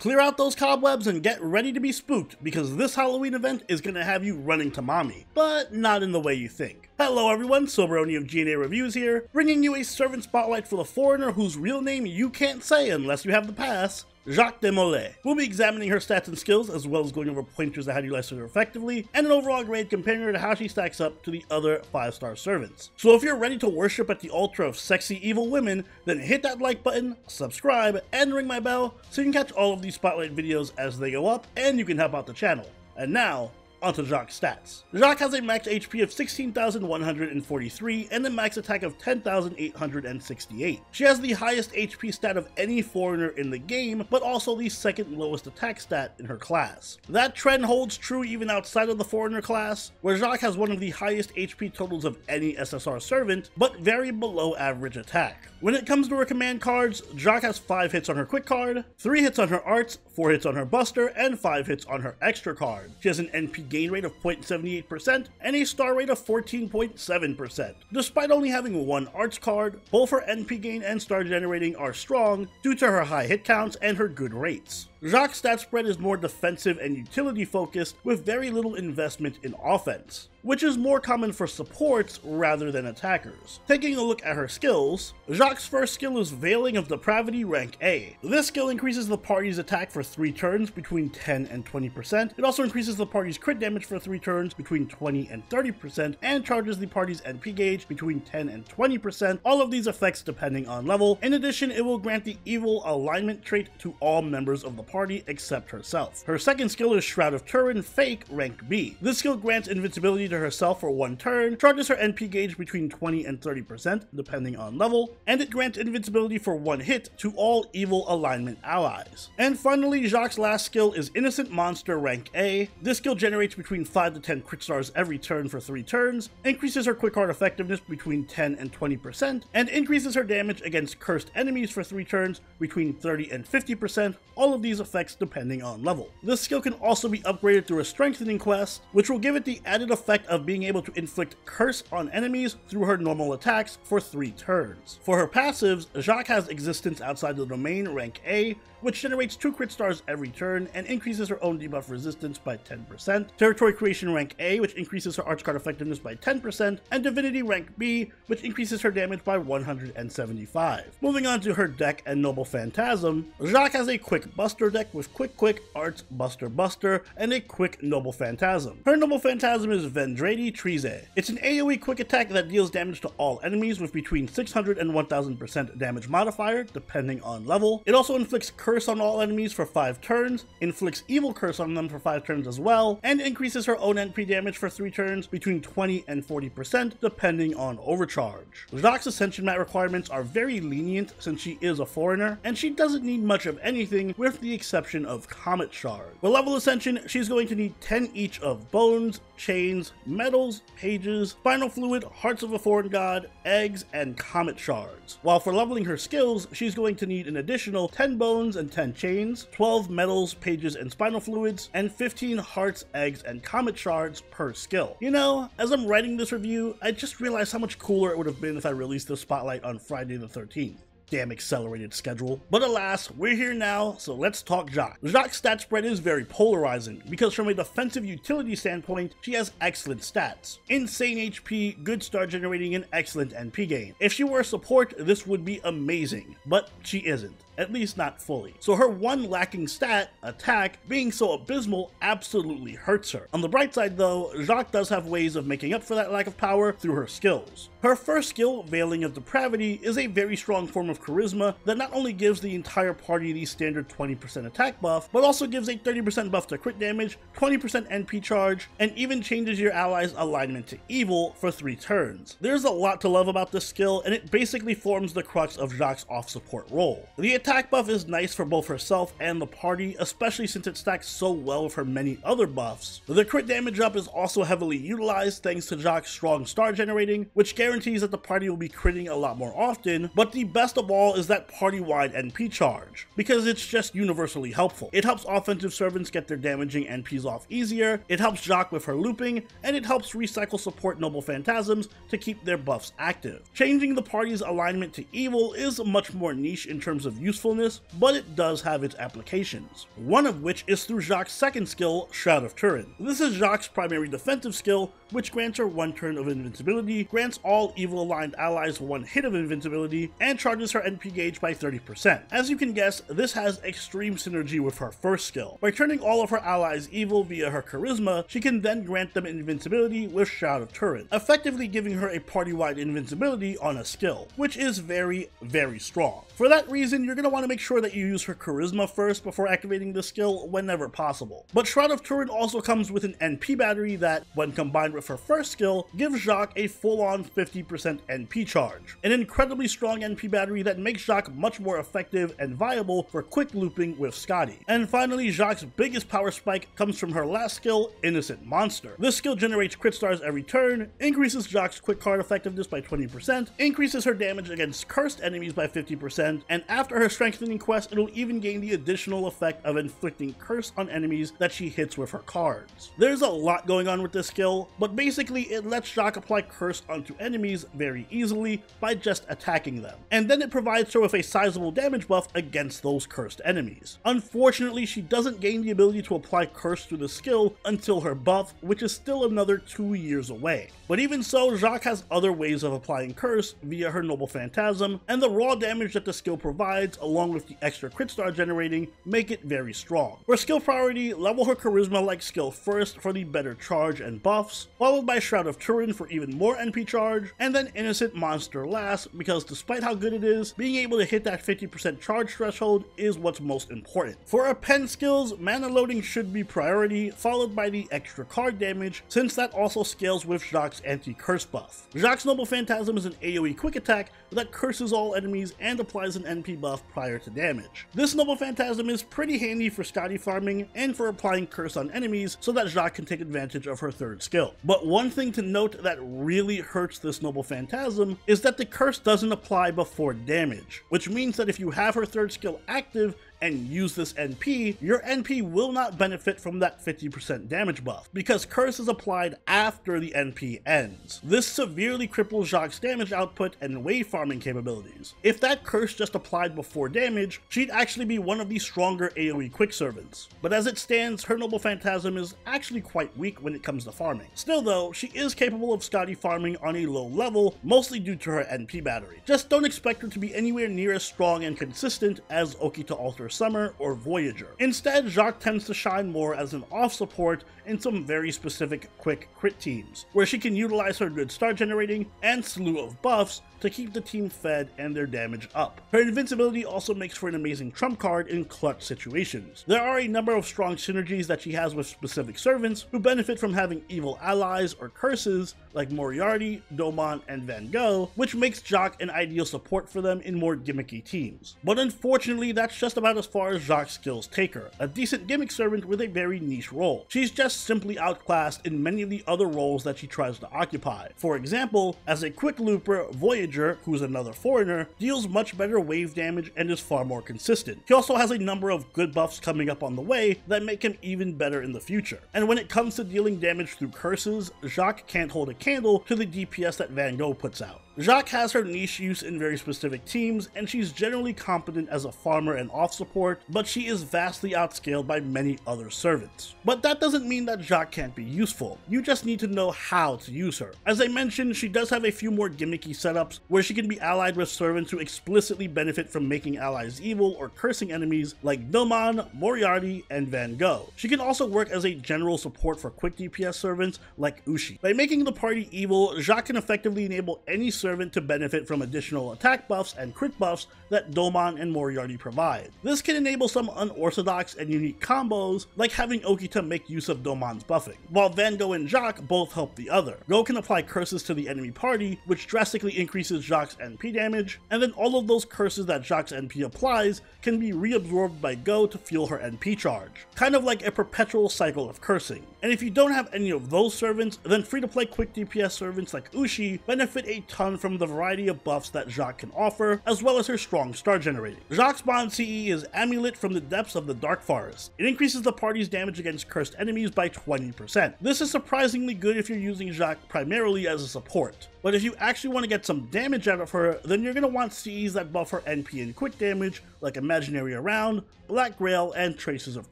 Clear out those cobwebs and get ready to be spooked, because this Halloween event is going to have you running to mommy, but not in the way you think. Hello everyone, Soberoni of G&A Reviews here, bringing you a servant spotlight for the foreigner whose real name you can't say unless you have the pass, Jacques de Molay. We'll be examining her stats and skills, as well as going over pointers that how to utilize her effectively, and an overall grade comparing her to how she stacks up to the other 5-star servants. So if you're ready to worship at the altar of sexy evil women, then hit that like button, subscribe, and ring my bell so you can catch all of these spotlight videos as they go up, and you can help out the channel. And now, onto Jacques' stats. Jacques has a max HP of 16,143 and a max attack of 10,868. She has the highest HP stat of any foreigner in the game, but also the second lowest attack stat in her class. That trend holds true even outside of the foreigner class, where Jacques has one of the highest HP totals of any SSR servant, but very below average attack. When it comes to her command cards, Jacques has 5 hits on her quick card, 3 hits on her arts, 4 hits on her buster, and 5 hits on her extra card. She has an NP gain rate of 0.78% and a star rate of 14.7%. Despite only having 1 arts card, both her NP gain and star generating are strong due to her high hit counts and her good rates. Jacques' stat spread is more defensive and utility focused with very little investment in offense, which is more common for supports rather than attackers. Taking a look at her skills, Jacques' first skill is Veiling of Depravity rank A. This skill increases the party's attack for 3 turns between 10 and 20%. It also increases the party's crit damage for 3 turns between 20 and 30%, and charges the party's NP gauge between 10 and 20%, all of these effects depending on level. In addition, it will grant the evil alignment trait to all members of the party except herself. Her second skill is Shroud of Turin Fake rank B. This skill grants invincibility to herself for 1 turn, charges her NP gauge between 20 and 30% depending on level, and it grants invincibility for 1 hit to all evil alignment allies. And finally, Jacques' last skill is Innocent Monster rank A. This skill generates between 5 to 10 crit stars every turn for 3 turns, increases her quick card effectiveness between 10 and 20%, and increases her damage against cursed enemies for 3 turns between 30 and 50%, all of these effects depending on level. This skill can also be upgraded through a strengthening quest, which will give it the added effect of being able to inflict curse on enemies through her normal attacks for 3 turns. For her passives, Jacques has Existence Outside the Domain rank A, which generates 2 crit stars every turn and increases her own debuff resistance by 10%, Territory Creation rank A, which increases her arch card effectiveness by 10%, and Divinity rank B, which increases her damage by 175. Moving on to her deck and Noble Phantasm, Jacques has a quick Buster deck with Quick, Arts, Buster, and a quick Noble Phantasm. Her Noble Phantasm is Vendradi Trize. It's an AoE quick attack that deals damage to all enemies with between 600 and 1000% damage modifier, depending on level. It also inflicts Curse on all enemies for 5 turns, inflicts Evil Curse on them for 5 turns as well, and increases her own NP damage for 3 turns between 20 and 40%, depending on overcharge. Jacques' Ascension mat requirements are very lenient since she is a foreigner, and she doesn't need much of anything with the exception of Comet Shard. For level Ascension, she's going to need 10 each of Bones, Chains, Metals, Pages, Spinal Fluid, Hearts of a Foreign God, Eggs, and Comet Shards. While for leveling her skills, she's going to need an additional 10 Bones and 10 Chains, 12 Metals, Pages, and Spinal Fluids, and 15 Hearts, Eggs, and Comet Shards per skill. You know, as I'm writing this review, I just realized how much cooler it would have been if I released this spotlight on Friday the 13th. Damn accelerated schedule. But alas, we're here now, so let's talk Jacques. Jacques' stat spread is very polarizing, because from a defensive utility standpoint, she has excellent stats. Insane HP, good star generating, and excellent NP gain. If she were a support, this would be amazing, but she isn't. At least not fully. So her one lacking stat, attack, being so abysmal absolutely hurts her. On the bright side though, Jacques does have ways of making up for that lack of power through her skills. Her first skill, Veiling of Depravity, is a very strong form of charisma that not only gives the entire party the standard 20% attack buff, but also gives a 30% buff to crit damage, 20% NP charge, and even changes your ally's alignment to evil for 3 turns. There's a lot to love about this skill, and it basically forms the crux of Jacques' off-support role. The attack buff is nice for both herself and the party, especially since it stacks so well with her many other buffs. The crit damage up is also heavily utilized thanks to Jacques' strong star generating, which guarantees guarantees that the party will be critting a lot more often, but the best of all is that party-wide NP charge, because it's just universally helpful. It helps offensive servants get their damaging NPs off easier, it helps Jacques with her looping, and it helps recycle support Noble Phantasms to keep their buffs active. Changing the party's alignment to evil is much more niche in terms of usefulness, but it does have its applications. One of which is through Jacques' second skill, Shroud of Turin. This is Jacques' primary defensive skill, which grants her 1 turn of invincibility, grants all evil-aligned allies 1 hit of invincibility, and charges her NP gauge by 30%. As you can guess, this has extreme synergy with her first skill. By turning all of her allies evil via her charisma, she can then grant them invincibility with Shroud of Turin, effectively giving her a party-wide invincibility on a skill, which is very, very strong. For that reason, you're going to want to make sure that you use her charisma first before activating the skill whenever possible. But Shroud of Turin also comes with an NP battery that, when combined with her first skill, gives Jacques a full-on 50% NP charge. An incredibly strong NP battery that makes Jacques much more effective and viable for quick looping with Skadi. And finally, Jacques' biggest power spike comes from her last skill, Innocent Monster. This skill generates crit stars every turn, increases Jacques' quick card effectiveness by 20%, increases her damage against cursed enemies by 50%, and after her strengthening quest, it'll even gain the additional effect of inflicting curse on enemies that she hits with her cards. There's a lot going on with this skill, but basically it lets Jacques apply curse onto enemies very easily by just attacking them, and then it provides her with a sizable damage buff against those cursed enemies. Unfortunately, she doesn't gain the ability to apply curse through the skill until her buff, which is still another 2 years away. But even so, Jacques has other ways of applying curse via her Noble Phantasm, and the raw damage that the skill provides, along with the extra crit star generating, make it very strong. For skill priority, level her charisma-like skill first for the better charge and buffs, followed by Shroud of Turin for even more NP charge, and then Innocent Monster last, because despite how good it is, being able to hit that 50% charge threshold is what's most important. For our pen skills, mana loading should be priority, followed by the extra card damage, since that also scales with Jacques' anti-curse buff. Jacques' Noble Phantasm is an AoE quick attack that curses all enemies and applies an NP buff prior to damage. This Noble Phantasm is pretty handy for Skadi farming and for applying curse on enemies so that Jacques can take advantage of her third skill. But one thing to note that really hurts this Noble Phantasm is that the curse doesn't apply before damage, which means that if you have her third skill active and use this NP, your NP will not benefit from that 50% damage buff, because curse is applied after the NP ends. This severely cripples Jacques' damage output and wave farming capabilities. If that curse just applied before damage, she'd actually be one of the stronger AoE quick servants. But as it stands, her Noble Phantasm is actually quite weak when it comes to farming. Still though, she is capable of Skadi farming on a low level, mostly due to her NP battery. Just don't expect her to be anywhere near as strong and consistent as Okita Alter Summer or Voyager. Instead, Jacques tends to shine more as an off support in some very specific quick crit teams, where she can utilize her good star generating and slew of buffs to keep the team fed and their damage up. Her invincibility also makes for an amazing trump card in clutch situations. There are a number of strong synergies that she has with specific servants who benefit from having evil allies or curses like Moriarty, Domon, and Van Gogh, which makes Jacques an ideal support for them in more gimmicky teams. But unfortunately, that's just about as far as Jacques' skills take her, a decent gimmick servant with a very niche role. She's just simply outclassed in many of the other roles that she tries to occupy. For example, as a quick looper, Voyager, who's another foreigner, deals much better wave damage and is far more consistent. He also has a number of good buffs coming up on the way that make him even better in the future. And when it comes to dealing damage through curses, Jacques can't hold a candle to the DPS that Van Gogh puts out. Jacques has her niche use in very specific teams, and she's generally competent as a farmer and off support, but she is vastly outscaled by many other servants. But that doesn't mean that Jacques can't be useful, you just need to know how to use her. As I mentioned, she does have a few more gimmicky setups where she can be allied with servants who explicitly benefit from making allies evil or cursing enemies like Domon, Moriarty, and Van Gogh. She can also work as a general support for quick DPS servants like Ushi. By making the party evil, Jacques can effectively enable any servant to benefit from additional attack buffs and crit buffs that Domon and Moriarty provide. This can enable some unorthodox and unique combos, like having Okita make use of Domon's buffing, while Van Gogh and Jacques both help the other. Go can apply curses to the enemy party, which drastically increases Jacques' NP damage, and then all of those curses that Jacques' NP applies can be reabsorbed by Go to fuel her NP charge, kind of like a perpetual cycle of cursing. And if you don't have any of those servants, then free-to-play quick DPS servants like Ushi benefit a ton from the variety of buffs that Jacques can offer, as well as her strong star generating. Jacques' bond CE is Amulet from the Depths of the Dark Forest. It increases the party's damage against cursed enemies by 20%. This is surprisingly good if you're using Jacques primarily as a support. But if you actually want to get some damage out of her, then you're going to want CEs that buff her NP and quick damage, like Imaginary Around, Black Grail, and Traces of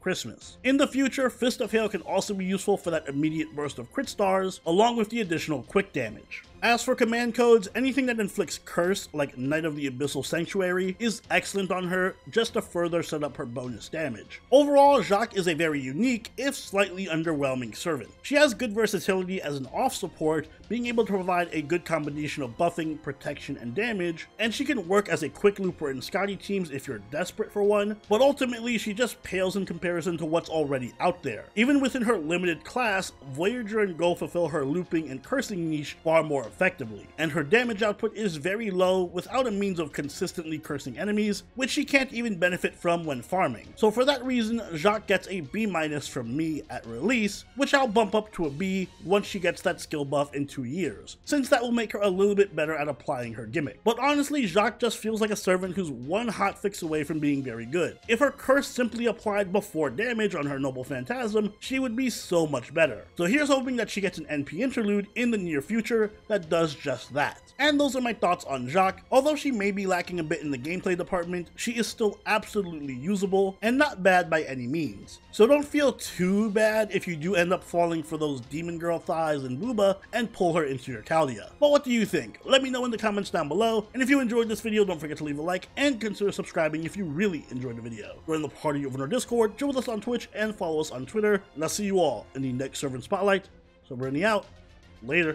Christmas. In the future, Fist of Hail can also be useful for that immediate burst of crit stars, along with the additional quick damage. As for command codes, anything that inflicts curse, like Knight of the Abyssal Sanctuary, is excellent on her, just to further set up her bonus damage. Overall, Jacques is a very unique, if slightly underwhelming servant. She has good versatility as an off support, being able to provide a good combination of buffing, protection, and damage, and she can work as a quick looper in Scotty teams if you're desperate for one, but ultimately she just pales in comparison to what's already out there. Even within her limited class, Voyager and Go fulfill her looping and cursing niche far more effectively, and her damage output is very low without a means of consistently cursing enemies, which she can't even benefit from when farming. So for that reason, Jacques gets a B- from me at release, which I'll bump up to a B once she gets that skill buff in 2 years, since that will make her a little bit better at applying her gimmick. But honestly, Jacques just feels like a servant who's one hotfix away from being very good. If her curse simply applied before damage on her Noble Phantasm, she would be so much better. So here's hoping that she gets an NP interlude in the near future that does just that. And those are my thoughts on Jacques. Although she may be lacking a bit in the gameplay department, she is still absolutely usable and not bad by any means. So don't feel too bad if you do end up falling for those Demon Girl thighs and Booba and pull her into your Caldia. But what do you think? Let me know in the comments down below, and if you enjoyed this video, don't forget to leave a like and consider subscribing if you really enjoyed the video. Join the party over in our Discord, chill with us on Twitch, and follow us on Twitter, and I'll see you all in the next Servant Spotlight. So Brittany out. Later.